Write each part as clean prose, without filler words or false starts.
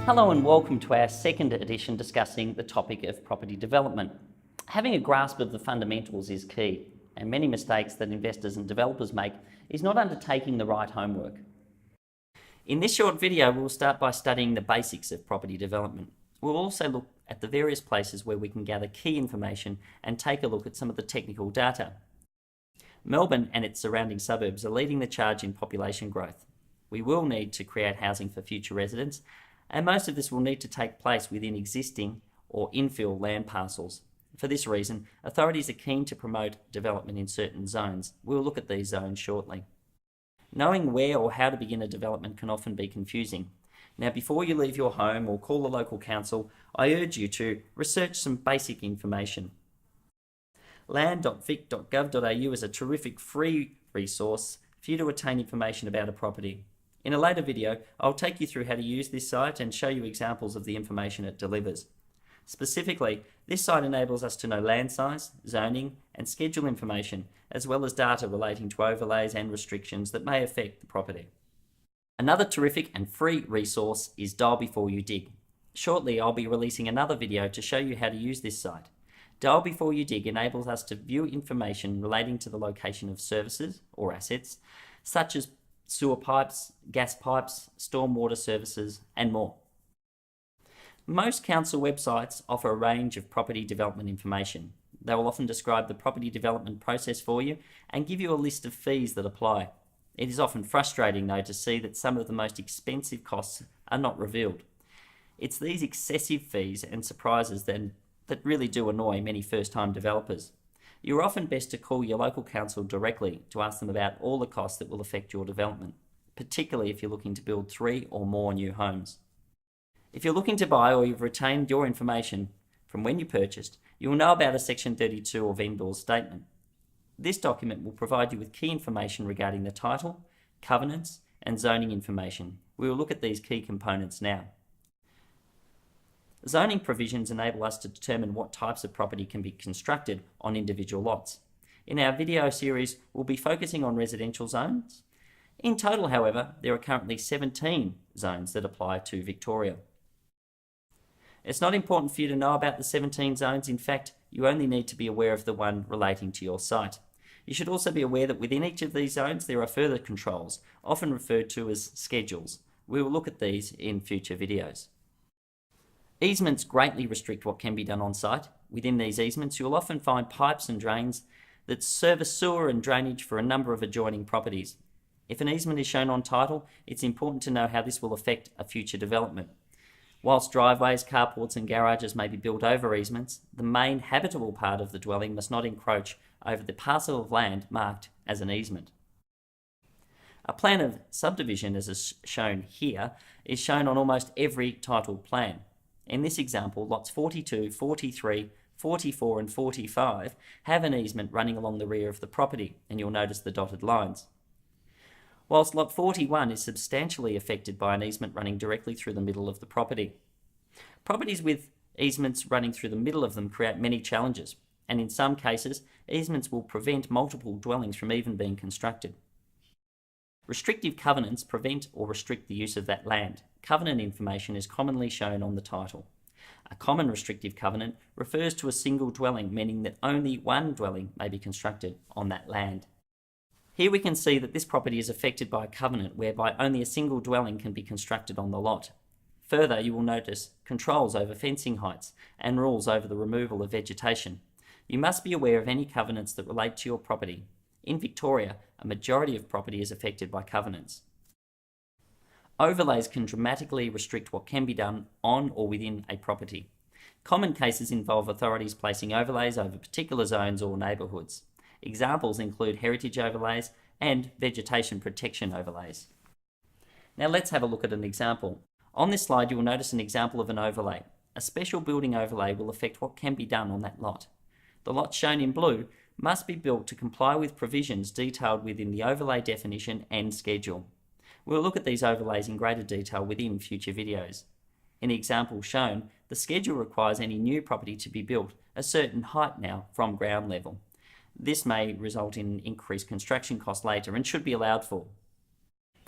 Hello and welcome to our second edition discussing the topic of property development. Having a grasp of the fundamentals is key, and many mistakes that investors and developers make is not undertaking the right homework. In this short video, we'll start by studying the basics of property development. We'll also look at the various places where we can gather key information and take a look at some of the technical data. Melbourne and its surrounding suburbs are leading the charge in population growth. We will need to create housing for future residents, and most of this will need to take place within existing or infill land parcels. For this reason, authorities are keen to promote development in certain zones. We'll look at these zones shortly. Knowing where or how to begin a development can often be confusing. Now, before you leave your home or call the local council, I urge you to research some basic information. land.vic.gov.au is a terrific free resource for you to attain information about a property. In a later video, I'll take you through how to use this site and show you examples of the information it delivers. Specifically, this site enables us to know land size, zoning, and schedule information, as well as data relating to overlays and restrictions that may affect the property. Another terrific and free resource is Dial Before You Dig. Shortly, I'll be releasing another video to show you how to use this site. Dial Before You Dig enables us to view information relating to the location of services or assets, such as sewer pipes, gas pipes, stormwater services, and more. Most council websites offer a range of property development information. They will often describe the property development process for you and give you a list of fees that apply. It is often frustrating, though, to see that some of the most expensive costs are not revealed. It's these excessive fees and surprises that really do annoy many first-time developers. You're often best to call your local council directly to ask them about all the costs that will affect your development, particularly if you're looking to build 3 or more new homes. If you're looking to buy or you've retained your information from when you purchased, you will know about a Section 32 or vendor statement. This document will provide you with key information regarding the title, covenants, and zoning information. We will look at these key components now. Zoning provisions enable us to determine what types of property can be constructed on individual lots. In our video series, we'll be focusing on residential zones. In total, however, there are currently 17 zones that apply to Victoria. It's not important for you to know about the 17 zones. In fact, you only need to be aware of the one relating to your site. You should also be aware that within each of these zones there are further controls, often referred to as schedules. We will look at these in future videos. Easements greatly restrict what can be done on site. Within these easements, you'll often find pipes and drains that service sewer and drainage for a number of adjoining properties. If an easement is shown on title, it's important to know how this will affect a future development. Whilst driveways, carports and garages may be built over easements, the main habitable part of the dwelling must not encroach over the parcel of land marked as an easement. A plan of subdivision, as is shown here, is shown on almost every title plan. In this example, lots 42, 43, 44 and 45 have an easement running along the rear of the property, and you'll notice the dotted lines. Whilst lot 41 is substantially affected by an easement running directly through the middle of the property. Properties with easements running through the middle of them create many challenges, and in some cases, easements will prevent multiple dwellings from even being constructed. Restrictive covenants prevent or restrict the use of that land. Covenant information is commonly shown on the title. A common restrictive covenant refers to a single dwelling, meaning that only one dwelling may be constructed on that land. Here we can see that this property is affected by a covenant whereby only a single dwelling can be constructed on the lot. Further, you will notice controls over fencing heights and rules over the removal of vegetation. You must be aware of any covenants that relate to your property. In Victoria, a majority of property is affected by covenants. Overlays can dramatically restrict what can be done on or within a property. Common cases involve authorities placing overlays over particular zones or neighbourhoods. Examples include heritage overlays and vegetation protection overlays. Now let's have a look at an example. On this slide you will notice an example of an overlay. A special building overlay will affect what can be done on that lot. The lot shown in blue must be built to comply with provisions detailed within the overlay definition and schedule. We'll look at these overlays in greater detail within future videos. In the example shown, the schedule requires any new property to be built a certain height now from ground level. This may result in increased construction costs later and should be allowed for.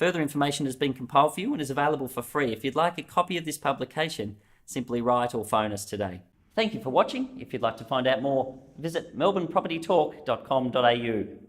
Further information has been compiled for you and is available for free. If you'd like a copy of this publication, simply write or phone us today. Thank you for watching. If you'd like to find out more, visit melbournepropertytalk.com.au.